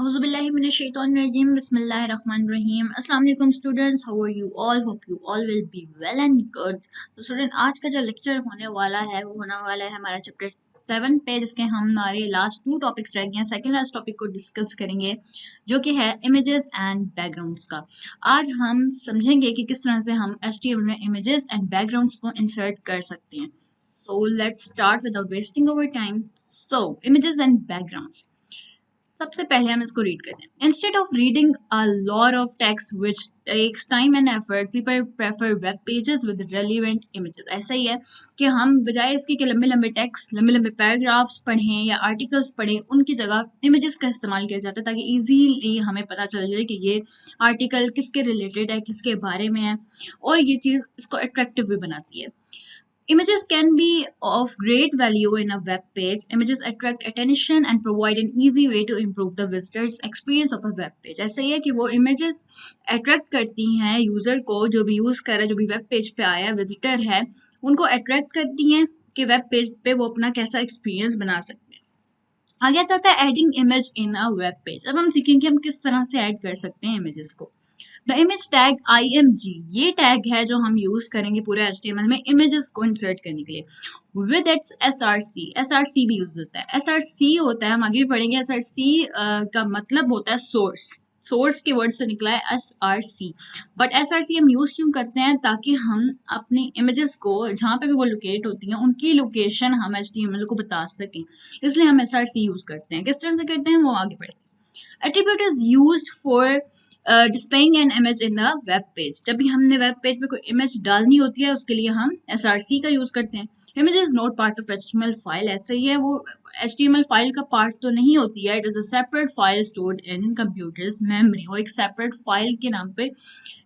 Auzubillahiminash-shaytanir-rajim. Bismillahir-rahmanir-rahim. Assalamu alaikum students. How are you all? Hope you all will be well and good. तो student आज का जो lecture होने वाला है वो होने वाला है हमारा चैप्टर 7 पे, जिसके हमारे लास्ट 2 टॉपिक्स रह गए हैं। सेकंड लास्ट टॉपिक को डिस्कस करेंगे जो कि है इमेजेस एंड बैकग्राउंड्स का। आज हम समझेंगे कि किस तरह से हम HTML में इमेजेस एंड बैकग्राउंड्स को इंसर्ट कर सकते हैं। So let's start without wasting our time. So images and backgrounds. सबसे पहले हम इसको रीड करते हैं। Instead of reading a lot of text which takes time and effort, people prefer web pages with relevant images. ऐसा ही है कि हम बजाय इसके कि लंबे लंबे टेक्स्ट, लंबे लंबे पैराग्राफ्स पढ़ें या आर्टिकल्स पढ़ें, उनकी जगह इमेजेस का इस्तेमाल किया जाता है ताकि ईजीली हमें पता चल जाए कि ये आर्टिकल किसके रिलेटेड है, किसके बारे में है, और ये चीज़ इसको अट्रैक्टिव भी बनाती है। Images can be of great value in a web page. Images attract attention and provide an easy way to improve the visitor's experience of a web page. ऐसा ही है कि वो images attract करती हैं यूज़र को, जो भी यूज़ कर रहा है, जो भी वेब पेज पे आया विजिटर है, उनको अट्रैक्ट करती हैं कि वेब पेज पे वो अपना कैसा एक्सपीरियंस बना सकते हैं। आगे चाहता है adding image in a web page. अब हम सीखेंगे हम किस तरह से ऐड कर सकते हैं इमेजेस को। द इमेज टैग IMG, ये टैग है जो हम यूज करेंगे पूरे HTML में इमेजेस को इंसर्ट करने के लिए। विद इट्स SRC भी यूज होता है। SRC होता है, हम आगे भी पढ़ेंगे, SRC का मतलब होता है सोर्स के वर्ड से निकला है SRC। बट SRC हम यूज क्यों करते हैं? ताकि हम अपनी इमेजेस को जहाँ पे भी वो लोकेट होती हैं उनकी लोकेशन हम HTML को बता सकें, इसलिए हम SRC यूज करते हैं। किस तरह से करते हैं वो आगे पढ़ेंगे। Attribute is used for displaying an image in a web page. जब भी हमने वेब पेज पे कोई इमेज डालनी होती है उसके लिए हम SRC का यूज करते हैं। Image is not part of HTML file, ऐसा ही है, वो HTML फाइल का पार्ट तो नहीं होती है। It is a separate file stored in computer's memory. वो एक सेपरेट फाइल के नाम पे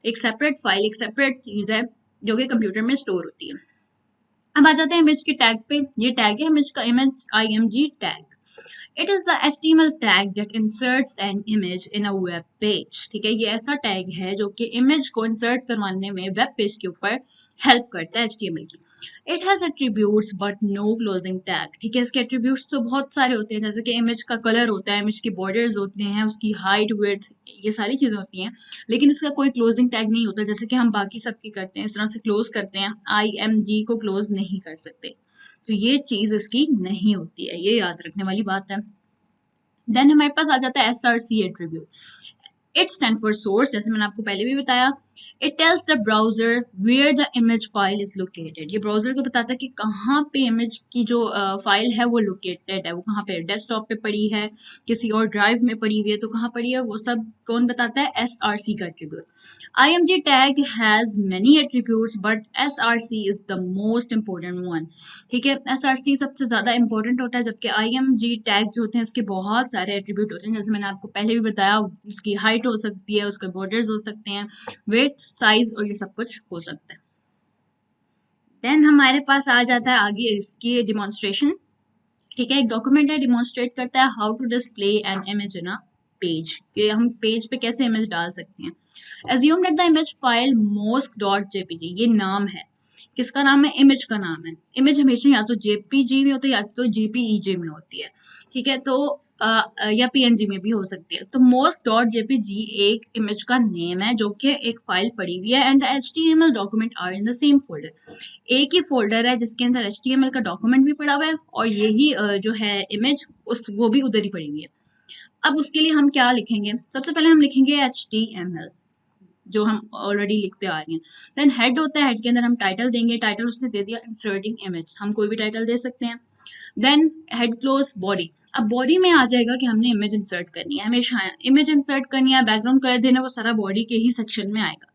एक सेपरेट फाइल, एक सेपरेट चीज़ है जो कि कंप्यूटर में स्टोर होती है। अब आ जाते हैं इमेज के टैग पे। ये टैग है इमेज का, image IMG tag. It is the HTML tag that inserts an image in a web page. ठीक है, ये ऐसा टैग है जो कि इमेज को इंसर्ट करवाने में वेब पेज के ऊपर हेल्प करता है HTML की। It has attributes but no closing tag. ठीक है, इसके एट्रीब्यूट्स तो बहुत सारे होते हैं, जैसे कि इमेज का कलर होता है, इमेज के बॉर्डर्स होते हैं, उसकी हाइट, विड्थ, ये सारी चीज़ें होती हैं, लेकिन इसका कोई क्लोजिंग टैग नहीं होता जैसे कि हम बाकी सबके करते हैं। इस तरह से क्लोज करते हैं, IMG को क्लोज नहीं कर सकते, तो ये चीज़ इसकी नहीं होती है, ये याद रखने वाली बात है। देन हमारे पास आ जाता है SRC attribute. It stand for source, जैसे मैंने आपको पहले भी बताया। It tells the browser where the image file is located. ये ब्राउजर को बताता है कि कहाँ पे इमेज की जो फाइल है वो लोकेटेड है, वो कहाँ पे, डेस्कटॉप पे पड़ी है, किसी और ड्राइव में पड़ी हुई है, तो कहाँ पड़ी है वो सब कौन बताता है? SRC का attribute. IMG tag has many attributes but SRC is the most important one. ठीक है, SRC सबसे ज़्यादा इंपॉर्टेंट होता है, जबकि IMG टैग जो होते हैं इसके बहुत सारे एट्रीब्यूट होते हैं, जैसे मैंने आपको पहले भी बताया, उसकी हाइट हो सकती है, उसके बॉर्डर्स हो सकते हैं, विड्थ, साइज, और ये सब कुछ हो सकता है। देन हमारे पास आ जाता है आगे इसकी डिमॉन्स्ट्रेशन। ठीक है, एक डॉक्यूमेंट है, डिमॉन्स्ट्रेट करता है how to display an image in a page, कि हम पेज पे कैसे इमेज डाल सकते हैं। Assume that the image file mosk.jpg, ये नाम है, किसका नाम है? इमेज का नाम है। इमेज हमेशा या तो JPG में होती है या तो JPEG में होती है। ठीक है, तो या PNG में भी हो सकती है। तो mosk.jpg एक इमेज का नेम है जो कि एक फाइल पड़ी हुई है, and the HTML document are in the same folder. एक ही फोल्डर है जिसके अंदर HTML का डॉक्यूमेंट भी पड़ा हुआ है और यही जो है इमेज वो भी उधर ही पड़ी हुई है। अब उसके लिए हम क्या लिखेंगे? सबसे पहले हम लिखेंगे HTML, जो हम ऑलरेडी लिखते आ रहे हैं। देन हेड होता है, हेड के अंदर हम टाइटल देंगे, टाइटल उसने दे दिया इंसर्टिंग इमेज, हम कोई भी टाइटल दे सकते हैं। Then head close body. अब बॉडी में आ जाएगा कि हमने इमेज इंसर्ट करनी है, हमेशा इमेज इंसर्ट करनी है, बैकग्राउंड कलर देना, वो सारा बॉडी के ही सेक्शन में आएगा।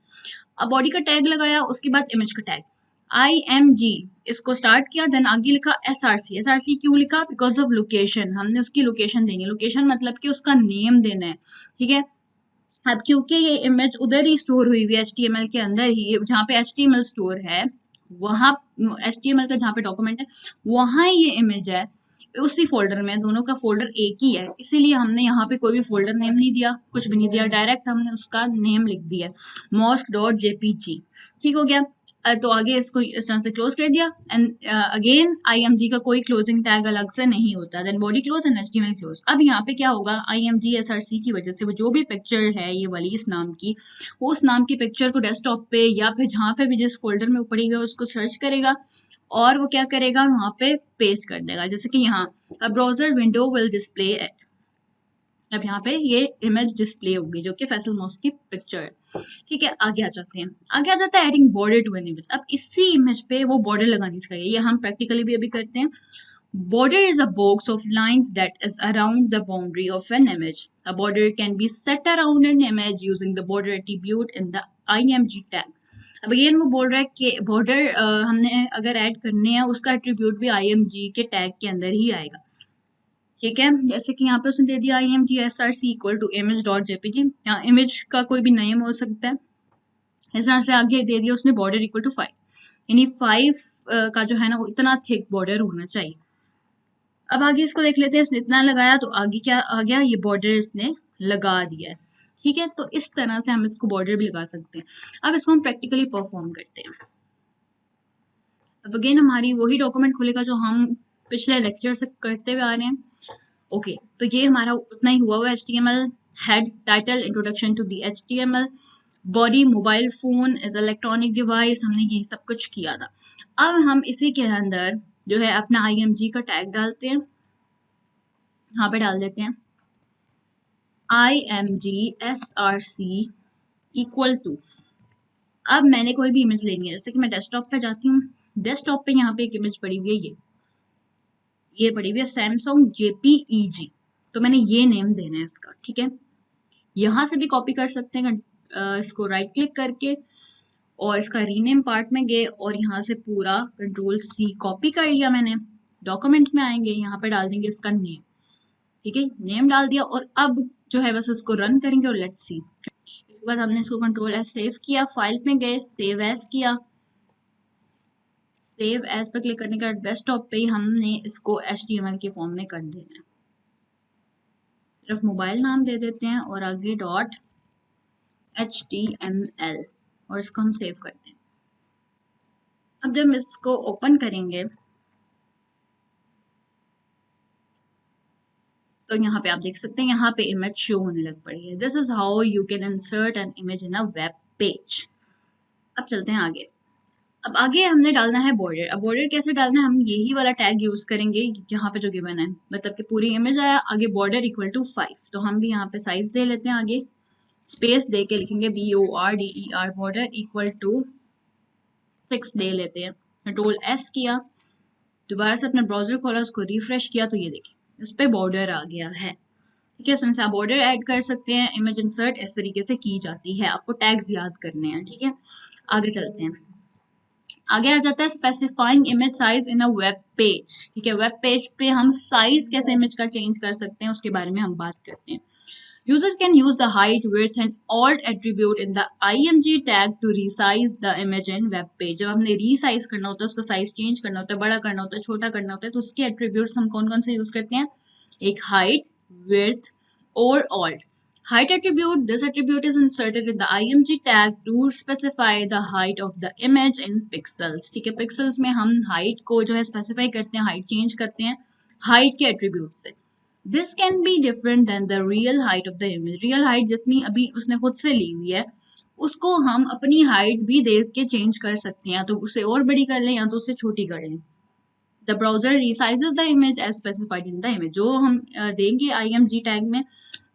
अब बॉडी का टैग लगाया, उसके बाद इमेज का टैग IMG, इसको स्टार्ट किया, देन आगे लिखा SRC क्यों लिखा? बिकॉज ऑफ लोकेशन, हमने उसकी लोकेशन देनी है। लोकेशन मतलब कि उसका नेम देना है। ठीक है, अब क्योंकि ये इमेज उधर ही स्टोर हुई हुई है HTML के अंदर ही, जहाँ पे HTML स्टोर है, वहाँ HTML का जहाँ पे डॉक्यूमेंट है वहाँ ही ये इमेज है, उसी फोल्डर में, दोनों का फोल्डर एक ही है, इसीलिए हमने यहाँ पे कोई भी फोल्डर नेम नहीं दिया, कुछ भी नहीं दिया, डायरेक्ट हमने उसका नेम लिख दिया mosk.jpg। ठीक हो गया। तो आगे इसको इस तरह से क्लोज कर दिया एंड अगेन IMG का कोई क्लोजिंग टैग अलग से नहीं होता, then body close and HTML close. अब यहाँ पे क्या होगा, IMG SRC की वजह से वो जो भी पिक्चर है ये वाली इस नाम की, वो उस नाम की पिक्चर को डेस्कटॉप पे या फिर जहाँ पे भी जिस फोल्डर में वो पड़ी हुई है उसको सर्च करेगा और वो क्या करेगा वहाँ पे पेस्ट कर देगा। जैसे कि यहाँ अ ब्राउजर विंडो विल डिस्प्ले, अब यहाँ पे ये इमेज डिस्प्ले होगी जो कि फैसल मौस की पिक्चर है। ठीक है, आगे आ जाते हैं। आगे आ जाता है adding border to an image. अब इसी इमेज पे वो बॉर्डर लगानी सिखाइए, ये हम प्रैक्टिकली भी अभी करते हैं। Border is a box of lines that is around the boundary of an image. A border can be set around an image using the border attribute in the IMG tag. अब again वो बोल रहा है कि border हमने अगर add करने हैं उसका एट्रीब्यूट भी IMG के टैग के अंदर ही आएगा। ठीक है, जैसे कि यहाँ पे उसने दे दिया IMG SRC equal to image.jpg, यहाँ इमेज का कोई भी नेम हो सकता है। इस तरह से आगे दे दिया उसने बॉर्डर इक्वल टू 5, यानी 5 का जो है ना वो इतना थिक बॉर्डर होना चाहिए। अब आगे इसको देख लेते हैं, इसने इतना लगाया तो आगे क्या आ गया, ये बॉर्डर इसने लगा दिया है। ठीक है, तो इस तरह से हम इसको बॉर्डर भी लगा सकते हैं। अब इसको हम प्रैक्टिकली परफॉर्म करते हैं। अब अगेन हमारी वही डॉक्यूमेंट खुलेगा जो हम पिछले लेक्चर से करते हुए आ रहे हैं। ओके, तो ये हमारा उतना ही हुआ HTML head, title, introduction to the HTML, body, mobile phone is electronic device, हमने ये सब कुछ किया था। अब हम इसी के अंदर जो है अपना IMG का टैग डालते हैं, यहाँ पे डाल देते हैं IMG SRC इक्वल टू, अब मैंने कोई भी इमेज लेनी है, जैसे कि मैं डेस्कटॉप पे जाती हूँ, डेस्कटॉप पे यहाँ पे एक इमेज पड़ी हुई है, ये पड़ी हुई है सैमसंग JPEG, तो मैंने ये नेम देना है इसका। ठीक है, यहाँ से भी कॉपी कर सकते हैं इसको राइट क्लिक करके और इसका रीनेम पार्ट में गए और यहाँ से पूरा Ctrl+C कॉपी कर लिया मैंने। डॉक्यूमेंट में आएंगे, यहाँ पे डाल देंगे इसका नेम। ठीक है, नेम डाल दिया और अब जो है बस इसको रन करेंगे और लेट्स सी। इसके बाद हमने इसको Ctrl+S सेव किया, फाइल में गए, सेव एज किया, सेव एज पर क्लिक करने के बाद डेस्कटॉप पे ही हमने इसको HTML के फॉर्म में कर देना है। सिर्फ मोबाइल नाम दे देते हैं और आगे .html और इसको हम सेव करते हैं। अब जब इसको ओपन करेंगे तो यहाँ पे आप देख सकते हैं यहाँ पे इमेज शो होने लग पड़ी है। This is how you can insert N image in a web page. अब चलते हैं आगे। अब आगे हमने डालना है बॉर्डर। अब बॉर्डर कैसे डालना है, हम यही वाला टैग यूज करेंगे यहाँ पे जो गिवन है, मतलब कि पूरी इमेज आया, आगे बॉर्डर इक्वल टू 5, तो हम भी यहाँ पे साइज दे लेते हैं, आगे स्पेस दे के लिखेंगे BORDER बॉर्डर इक्वल टू 6 दे लेते हैं। Ctrl+S किया, दोबारा से अपना ब्राउजर खोला, उसको रिफ्रेश किया तो ये देखिए इस पे बॉर्डर आ गया है। ठीक है, इस तरह से आप बॉर्डर ऐड कर सकते हैं। इमेज इंसर्ट इस तरीके से की जाती है, आपको टैग्स याद करने हैं। ठीक है, आगे चलते हैं। आगे आ जाता है specifying image size in a web page. ठीक है, वेब पेज पे हम साइज कैसे इमेज का चेंज कर सकते हैं उसके बारे में हम बात करते हैं। User can use the height, width and alt attribute in the IMG tag to resize the image in web page. जब हमने resize करना होता है, उसका साइज चेंज करना होता है, बड़ा करना होता है, छोटा करना होता है, तो उसके attributes हम कौन कौन से यूज करते हैं, एक height, width और alt. Height attribute, this attribute is inserted in the IMG tag to specify the height of the image in pixels. ठीक है, pixels में हम height को जो है specify करते हैं, height change करते हैं height के attribute से। This can be different than the real height of the image. Real height जितनी अभी उसने खुद से ली हुई है उसको हम अपनी हाइट भी देख के चेंज कर सकते हैं, तो उसे और बड़ी कर लें या तो उसे छोटी कर लें। The browser resizes the image as specified in the image. जो हम देंगे IMG टैग में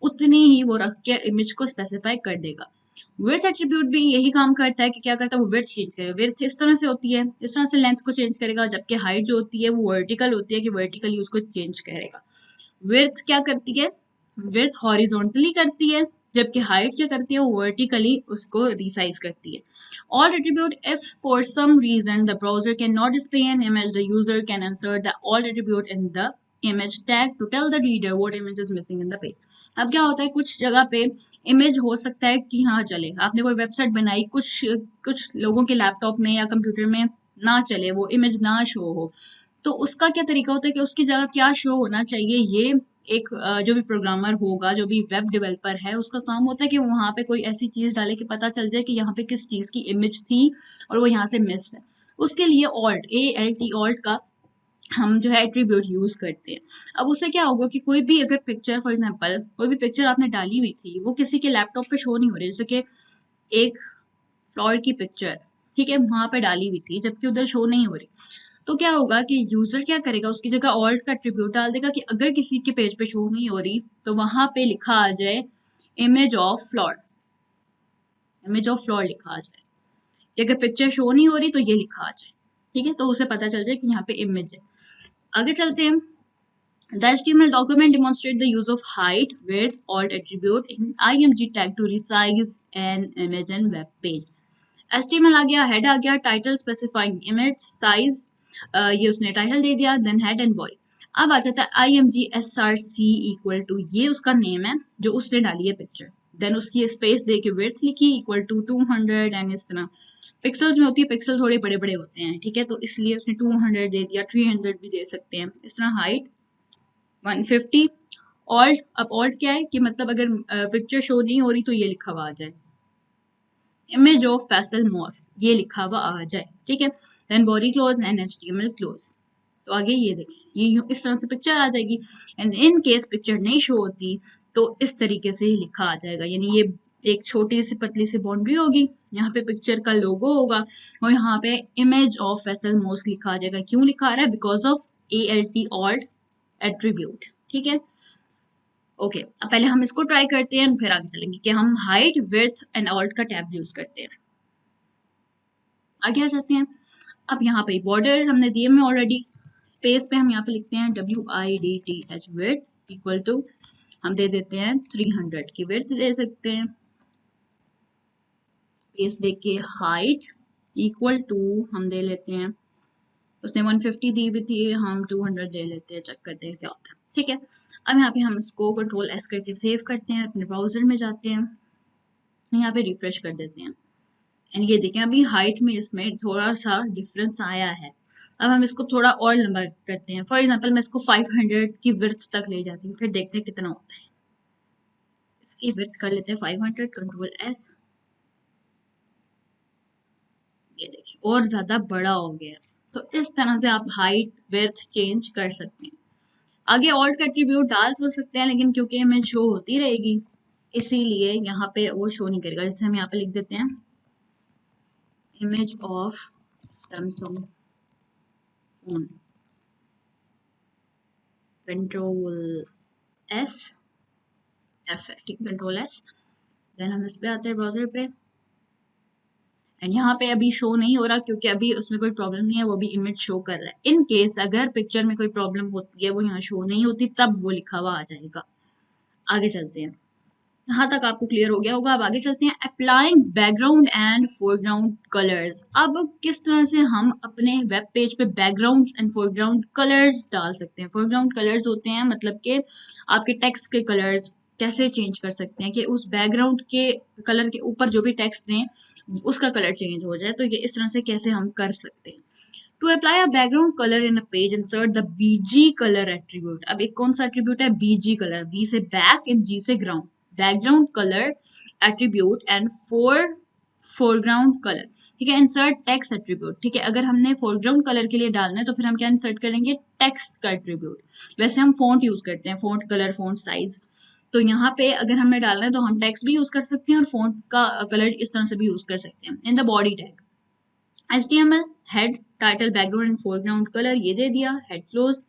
उतनी ही वो रख के इमेज को स्पेसिफाई कर देगा। विड्थ एट्रीब्यूट भी यही काम करता है कि क्या करता है, वो विड्थ चेंज करेगा। विड्थ इस तरह से होती है, इस तरह से लेंथ को चेंज करेगा, जबकि हाइट जो होती है वो वर्टिकल होती है कि वर्टिकली उसको चेंज करेगा। विड्थ क्या करती है, विड्थ हॉरिजॉन्टली करती है, जबकि हाइट क्या करती है, वो वर्टिकली उसको रिसाइज करती है। Alt attribute, if for some reason the browser can not display an image, the user can insert the alt attribute in the image tag to tell the reader what image is missing in the page. अब क्या होता है, कुछ जगह पे image हो सकता है कि हाँ चले, आपने कोई वेबसाइट बनाई, कुछ लोगों के लैपटॉप में या कंप्यूटर में ना चले, वो इमेज ना शो हो, तो उसका क्या तरीका होता है कि उसकी जगह क्या शो होना चाहिए, ये एक जो भी प्रोग्रामर होगा, जो भी वेब डेवलपर है, उसका काम होता है कि वहाँ पे कोई ऐसी चीज़ डाले कि पता चल जाए कि यहाँ पे किस चीज़ की इमेज थी और वो यहाँ से मिस है। उसके लिए ऑल्ट, ALT ऑल्ट का हम जो है एट्रीब्यूट यूज करते हैं। अब उससे क्या होगा कि कोई भी अगर पिक्चर, फॉर एग्जांपल कोई भी पिक्चर आपने डाली हुई थी, वो किसी के लैपटॉप पे शो नहीं हो रही, जैसे कि एक फ्लोर की पिक्चर, ठीक है, वहां पे डाली हुई थी जबकि उधर शो नहीं हो रही, तो क्या होगा कि यूजर क्या करेगा, उसकी जगह ऑल्ट का एट्रीब्यूट डाल देगा कि अगर किसी के पेज पे शो नहीं हो रही तो वहां पे लिखा आ जाए image of floor, image of floor लिखा आ जाए, कि अगर पिक्चर शो नहीं हो रही तो ये लिखा आ जाए, ठीक है, तो उसे पता चल जाए कि यहाँ पे इमेज है। आगे चलते हैं। The HTML document demonstrates the use of height, width, alt attribute in IMG tag to resize an image and web page. HTML आ गया, head आ गया, title specifying image, size, ये उसने title दे दिया, then head and body. अब आ जाता है IMG src equal to, ये उसका नेम है जो उसने डाली है पिक्चर, देन उसकी स्पेस दे के width लिखी equal to 200 एंड इस तरह पिक्सल्स में होती है, पिक्सल थोड़े बड़े बड़े होते हैं, ठीक है, तो इसलिए उसने 200 दे दिया, 300 भी दे सकते हैं, इस तरह हाइट 150। ऑल्ट, अब ऑल्ट क्या है कि मतलब अगर पिक्चर शो नहीं हो रही तो ये लिखा हुआ आ जाए इमेज ऑफ फैसल मॉस्क, ये लिखा हुआ आ जाए, ठीक है, then body close and HTML close. तो आगे ये देखें, ये इस तरह से पिक्चर आ जाएगी, एंड इन केस पिक्चर नहीं शो होती तो इस तरीके से ही लिखा आ जाएगा, यानी ये एक छोटी सी पतली सी बाउंड्री होगी, यहाँ पे पिक्चर का लोगो होगा और यहाँ पे इमेज ऑफ फैसल मॉस्क लिखा आ जाएगा। क्यों लिखा आ रहा है? Because of ALT alt attribute, ठीक है। ओके, अब पहले हम इसको ट्राई करते हैं फिर आगे चलेंगे कि हम हाइट, विड्थ एंड ऑल्ट का टैब यूज करते हैं। आगे आ जाते हैं। अब यहाँ पे बॉर्डर हमने दिए में ऑलरेडी, स्पेस पे हम यहाँ पे लिखते हैं WIDTH विड्थ इक्वल टू, हम दे देते हैं 300 की विड्थ दे सकते हैं, स्पेस दे के हाइट इक्वल टू हम दे लेते हैं, उसने 150 दी हुई थी, हम 200 दे लेते हैं, चेक करते हैं क्या होता है, ठीक है। अब यहाँ पे हम इसको Ctrl+S करके सेव करते हैं, अपने ब्राउजर में जाते हैं, यहाँ पे रिफ्रेश कर देते हैं, एंड ये देखें अभी हाइट में इसमें थोड़ा सा डिफरेंस आया है। अब हम इसको थोड़ा और लंबा करते हैं, फॉर एग्जांपल मैं इसको 500 की विड्थ तक ले जाती हूँ, फिर देखते हैं कितना होता है। इसकी विड्थ कर लेते हैं 500, Ctrl+S, ये देखिए और ज्यादा बड़ा हो गया। तो इस तरह से आप हाइट विड्थ चेंज कर सकते हैं। आगे ऑल्ट का एट्रीब्यूट डाल सकते हैं, लेकिन क्योंकि इमेज शो होती रहेगी इसीलिए यहाँ पे वो शो नहीं करेगा। जैसे हम यहाँ पे लिख देते हैं image of Samsung phone, Ctrl+S, F है, ठीक, Ctrl+S, देन हम इस पे आते हैं ब्राउजर पे, एंड यहाँ पे अभी शो नहीं हो रहा क्योंकि अभी उसमें कोई प्रॉब्लम नहीं है, वो भी इमेज शो कर रहा है। इन केस अगर पिक्चर में कोई प्रॉब्लम होती है, वो यहाँ शो नहीं होती, तब वो लिखा हुआ आ जाएगा। आगे चलते हैं, यहाँ तक आपको क्लियर हो गया होगा। अब आगे चलते हैं, applying background and foreground colours. अब किस तरह से हम अपने वेब पेज पे बैकग्राउंड एंड फोरग्राउंड कलर्स डाल सकते हैं। फोरग्राउंड कलर्स होते हैं मतलब कि आपके टेक्स्ट के कलर्स कैसे चेंज कर सकते हैं कि उस बैकग्राउंड के कलर के ऊपर जो भी टेक्स्ट दें उसका कलर चेंज हो जाए, तो ये इस तरह से कैसे हम कर सकते हैं। To apply a background colour in a page, insert the BG colour attribute. अब एक कौन सा एट्रीब्यूट है? BG कलर, B से बैक एंड G से ground, background colour attribute and foreground colour, ठीक है। इंसर्ट टेक्स्ट एट्रीब्यूट, ठीक है, अगर हमने फोरग्राउंड कलर के लिए डालना है तो फिर हम क्या इंसर्ट करेंगे? टेक्स्ट का एट्रीब्यूट। वैसे हम फॉन्ट यूज करते हैं, फॉन्ट कलर, फॉन्ट साइज, तो यहाँ पे अगर हमें डालना है तो हम टेक्स्ट भी यूज कर सकते हैं और फॉन्ट का कलर इस तरह से भी यूज कर सकते हैं। In the body tag HTML head, title, background and foreground colour, ये दे दिया, हेड क्लोज।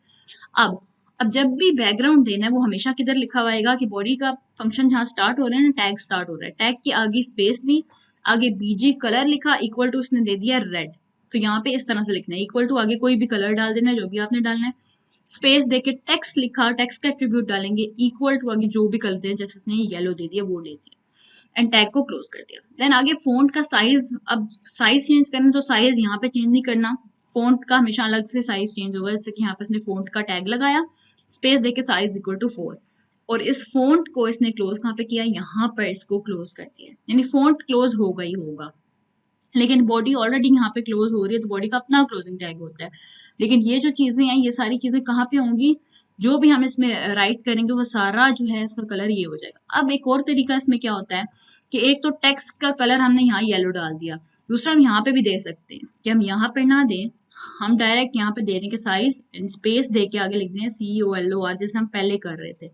अब जब भी बैकग्राउंड देना है वो हमेशा किधर लिखा हुआ आएगा कि बॉडी का फंक्शन जहाँ स्टार्ट हो रहा है ना, टैग स्टार्ट हो रहा है, टैग की आगे स्पेस दी, आगे BG कलर लिखा, इक्वल टू उसने दे दिया रेड, तो यहाँ पे इस तरह से लिखना है, इक्वल टू आगे कोई भी कलर डाल देना है जो भी आपने डालना है, स्पेस देके टेक्स्ट लिखा, टेक्स्ट का एट्रीब्यूट डालेंगे, इक्वल टू आगे जो भी कलर दे, जैसे इसने येलो दे दिया वो दे दिया, एंड टैग को क्लोज कर दिया। देन आगे फोंट का साइज, अब साइज चेंज करना तो साइज यहाँ पे चेंज नहीं करना, फोंट का हमेशा अलग से साइज चेंज होगा, जैसे कि यहाँ पे इसने फोंट का टैग लगाया, स्पेस देके साइज इक्वल टू 4, और इस फोंट को इसने क्लोज कहाँ पे किया? यहाँ पर इसको क्लोज कर दिया, यानी फोंट क्लोज होगा ही होगा। लेकिन बॉडी ऑलरेडी यहाँ पे क्लोज हो रही है तो बॉडी का अपना क्लोजिंग टैग होता है। लेकिन ये जो चीजें हैं ये सारी चीजें कहाँ पे होंगी, जो भी हम इसमें राइट करेंगे वो सारा जो है इसका कलर ये हो जाएगा। अब एक और तरीका इसमें क्या होता है कि एक तो टेक्स्ट का कलर हमने यहाँ येलो डाल दिया, दूसरा हम यहाँ पे भी दे सकते हैं कि हम यहाँ पे ना दें, हम डायरेक्ट यहाँ पे दे दें कि साइज स्पेस दे के आगे लिख दें COLOR, जैसे हम पहले कर रहे थे,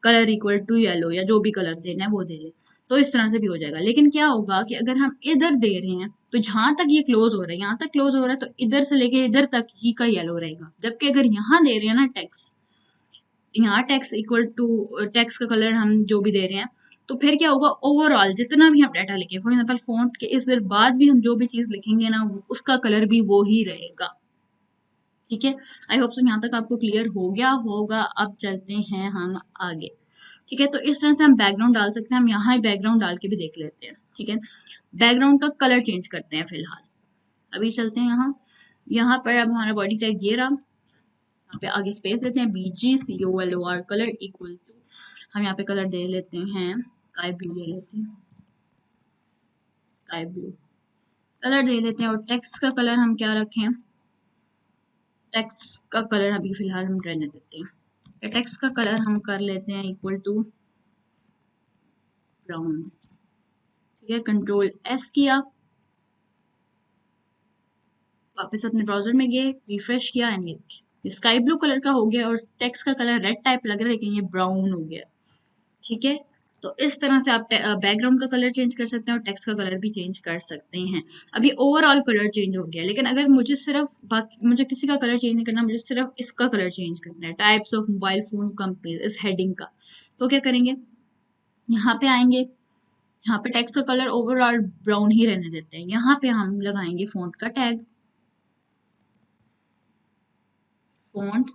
कलर इक्वल टू येलो या जो भी कलर देना है वो दे ले, तो इस तरह से भी हो जाएगा। लेकिन क्या होगा कि अगर हम इधर दे रहे हैं तो जहां तक ये क्लोज हो रहा है, यहाँ तक क्लोज हो रहा है तो इधर से लेके इधर तक ही का येलो रहेगा। जबकि अगर यहाँ दे रहे हैं ना टेक्स्ट, यहाँ टेक्स्ट इक्वल टू टेक्स्ट का कलर हम जो भी दे रहे हैं, तो फिर क्या होगा, ओवरऑल जितना भी हम डाटा लिखें, फॉर एग्जाम्पल फॉन्ट के इस बाद भी हम जो भी चीज लिखेंगे ना उसका कलर भी वो ही रहेगा। ठीक है, आई होप सो यहाँ तक आपको क्लियर हो गया होगा। अब चलते हैं हम आगे। ठीक है, तो इस तरह से हम बैकग्राउंड डाल सकते हैं। हम यहाँ बैकग्राउंड डाल के भी देख लेते हैं। ठीक है, बैकग्राउंड का कलर चेंज करते हैं फिलहाल। अभी चलते हैं यहाँ, यहाँ पर अब हमारा बॉडी टैग ये रहा, यहाँ पे आगे स्पेस देते हैं BGCOLOR कलर इक्वल टू, हम यहाँ पे कलर दे लेते हैं स्काई ब्लू, ले लेते हैं स्काई ब्लू कलर दे लेते हैं। और टेक्स्ट का कलर हम क्या रखें, टेक्स्ट का कलर अभी फिलहाल हम रहने देते हैं। टेक्स्ट का कलर हम कर लेते हैं इक्वल टू ब्राउन। ठीक है, Ctrl+S किया, वापस अपने ब्राउजर में गए, रिफ्रेश किया एंड ये स्काई ब्लू कलर का हो गया और टेक्स्ट का कलर रेड टाइप लग रहा है लेकिन ये ब्राउन हो गया। ठीक है, तो इस तरह से आप बैकग्राउंड का कलर चेंज कर सकते हैं और टेक्स्ट का कलर भी चेंज कर सकते हैं। अभी ओवरऑल कलर चेंज हो गया, लेकिन अगर मुझे सिर्फ मुझे किसी का कलर चेंज नहीं करना, मुझे सिर्फ इसका कलर चेंज करना है, types of mobile phone company, इस हेडिंग का, तो क्या करेंगे, यहाँ पे आएंगे, यहाँ पे टेक्स्ट का कलर ओवरऑल ब्राउन ही रहने देते हैं। यहाँ पे हम लगाएंगे फॉन्ट का tag, font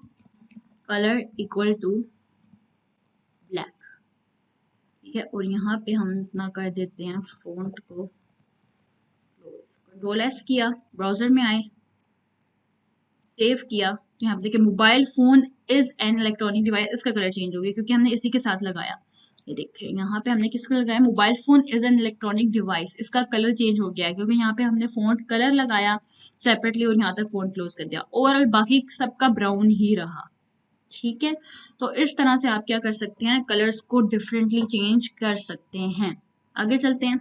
colour equal to black. ठीक है, और यहाँ पे हम इतना कर देते हैं फॉन्ट को Ctrl+S किया, ब्राउजर में आए, सेव किया, तो यहाँ पे देखिए mobile phone is an electronic device, इसका कलर चेंज हो गया क्योंकि हमने इसी के साथ लगाया। ये देखिए यहाँ पे हमने किसका लगाया, mobile phone is an electronic device, इसका कलर चेंज हो गया है क्योंकि यहाँ पे हमने फॉन्ट कलर लगाया सेपरेटली और यहाँ तक फॉन्ट क्लोज कर दिया। ओवरऑल बाकी सबका ब्राउन ही रहा। ठीक है, तो इस तरह से आप क्या कर सकते हैं, कलर्स को डिफरेंटली चेंज कर सकते हैं। आगे चलते हैं।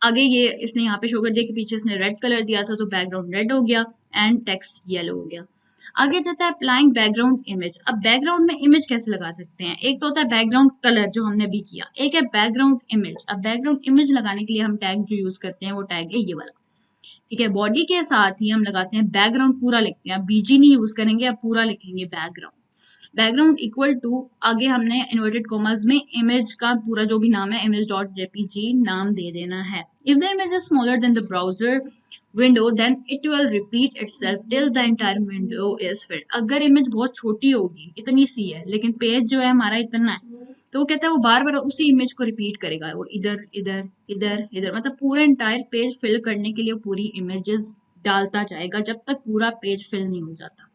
आगे ये इसने यहाँ पे शो कर दिया कि पीछे इसने रेड कलर दिया था तो बैकग्राउंड रेड हो गया एंड टेक्स्ट येलो हो गया। आगे जाता है अप्लाइंग बैकग्राउंड इमेज। अब बैकग्राउंड में इमेज कैसे लगा सकते हैं, एक तो होता है बैकग्राउंड कलर जो हमने अभी किया, एक है बैकग्राउंड इमेज। अब बैकग्राउंड इमेज लगाने के लिए हम टैग जो यूज करते हैं वो टैग है ये वाला। ठीक है, बॉडी के साथ ही हम लगाते हैं बैकग्राउंड पूरा लिखते हैं, अब BG नहीं यूज करेंगे, अब पूरा लिखेंगे बैकग्राउंड। बैकग्राउंड इक्वल टू, आगे हमने इन्वर्टेड कॉमर्स में इमेज का पूरा जो भी नाम है image.jpg नाम दे देना है। If the image is smaller than the browser window then it will repeat itself till the entire window is filled. अगर इमेज बहुत छोटी होगी, इतनी सी है, लेकिन पेज जो है हमारा इतना है, तो वो कहता है वो बार बार उसी इमेज को रिपीट करेगा, वो इधर इधर इधर इधर, मतलब पूरा एंटायर पेज फिल करने के लिए पूरी इमेजेस डालता जाएगा जब तक पूरा पेज फिल नहीं हो जाता।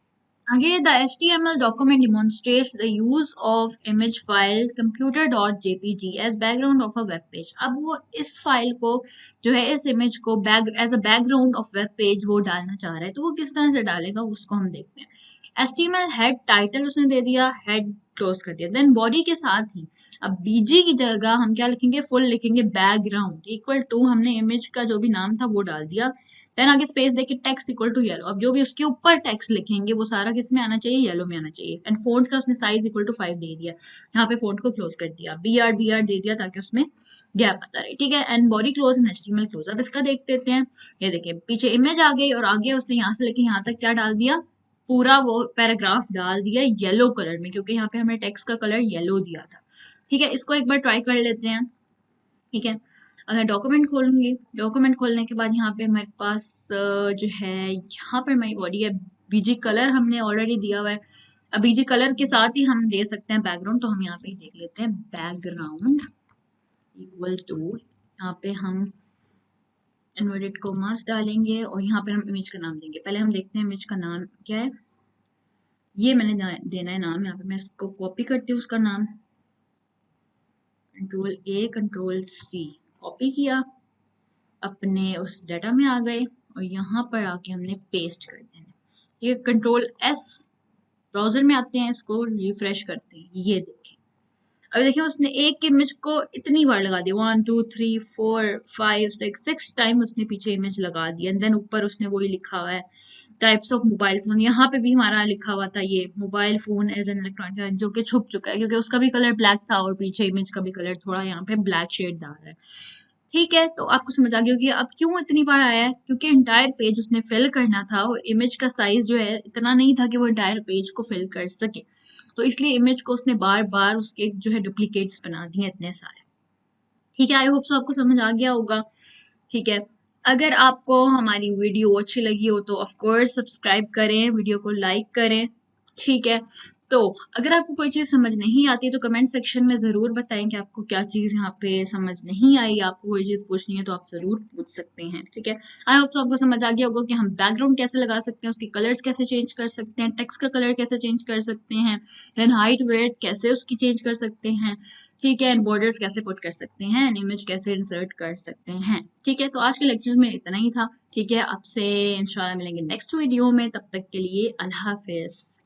आगे the HTML document demonstrates the use of image file computer.jpg as background of a web page। अब वो इस फाइल को जो है, इस इमेज को as a background of web page वो डालना चाह रहा है, तो वो किस तरह से डालेगा उसको हम देखते हैं। HTML हेड टाइटल उसने दे दिया, हेड क्लोज कर दिया, देन बॉडी के साथ ही अब BG की जगह हम क्या लिखेंगे, फुल लिखेंगे बैकग्राउंड इक्वल टू, हमने इमेज का जो भी नाम था वो डाल दिया, देन आगे स्पेस देके टेक्स्ट इक्वल टू येलो। अब जो भी उसके ऊपर टेक्स्ट लिखेंगे वो सारा किस में आना चाहिए, येलो में आना चाहिए। एंड फोन्ट का उसने साइज इक्वल टू 5 दे दिया, यहाँ पे फोन्ट को क्लोज कर दिया, BR दे दिया ताकि उसमें गैप आता रहे। ठीक है, and body close and HTML close. अब इसका देख देते हैं, ये देखिए पीछे इमेज आ गई और आगे उसने यहाँ से लेके यहाँ तक क्या डाल दिया, पूरा वो पैराग्राफ डाल दिया येलो कलर में, क्योंकि यहाँ पे हमने टेक्स्ट का कलर येलो दिया था। ठीक है, इसको एक बार ट्राई कर लेते हैं। ठीक है, अगर डॉक्यूमेंट खोलूंगी, डॉक्यूमेंट खोलने के बाद यहाँ पे हमारे पास जो है, यहाँ पर हमारी बॉडी है, BG कलर हमने ऑलरेडी दिया हुआ है। अब BG कलर के साथ ही हम दे सकते हैं बैकग्राउंड, तो हम यहाँ पे देख लेते हैं बैकग्राउंड इक्वल टू, यहाँ पे हम इन्वर्टेड कॉमास डालेंगे और यहाँ पे हम इमेज का नाम देंगे। पहले हम देखते हैं इमेज का नाम क्या है, ये मैंने देना है नाम, यहाँ पे मैं इसको कॉपी करती हूँ उसका नाम, Ctrl+A Ctrl+C कॉपी किया। अपने उस डाटा में आ गए और यहाँ पर आके हमने पेस्ट कर देना। ये कंट्रोल एस ब्राउजर में आते हैं, इसको रिफ्रेश करते हैं, ये देखें अभी देखिए उसने एक इमेज को इतनी बार लगा दिया, 1 2 3 4 5 6 टाइम उसने पीछे इमेज लगा दिया। एंड देन ऊपर उसने वही लिखा हुआ है टाइप्स ऑफ मोबाइल फोन, यहाँ पे भी हमारा लिखा हुआ था ये mobile phone as an electronic, जो कि छुप चुका है क्योंकि उसका भी कलर ब्लैक था और पीछे इमेज का भी कलर थोड़ा यहाँ पे ब्लैक शेड दार है। ठीक है, तो आपको समझ आ गया होगी अब क्यों इतनी बार आया है, क्योंकि इंटायर पेज उसने फिल करना था और इमेज का साइज जो है इतना नहीं था कि वो इंटायर पेज को फिल कर सके, तो इसलिए इमेज को उसने बार बार उसके जो है डुप्लीकेट्स बना दिए इतने सारे। ठीक है, आई होप सो आपको समझ आ गया होगा। ठीक है, अगर आपको हमारी वीडियो अच्छी लगी हो तो ऑफ कोर्स सब्सक्राइब करें, वीडियो को लाइक करें। ठीक है, तो अगर आपको कोई चीज़ समझ नहीं आती तो कमेंट सेक्शन में ज़रूर बताएं कि आपको क्या चीज़ यहाँ पे समझ नहीं आई, आपको कोई चीज़ पूछनी है तो आप ज़रूर पूछ सकते हैं। ठीक है, आई होप तो आपको समझ आ गया होगा कि हम बैकग्राउंड कैसे लगा सकते हैं, उसके कलर्स कैसे चेंज कर सकते हैं, टेक्स्ट का कलर कैसे चेंज कर सकते हैं, देन हाइट वेट कैसे उसकी चेंज कर सकते हैं। ठीक है, एंड बॉर्डर्स कैसे पुट कर सकते हैं, एंड इमेज कैसे इंसर्ट कर सकते हैं। ठीक है, तो आज के लेक्चर में इतना ही था। ठीक है, आपसे इंशाल्लाह मिलेंगे नेक्स्ट वीडियो में, तब तक के लिए अल्लाह हाफिज़।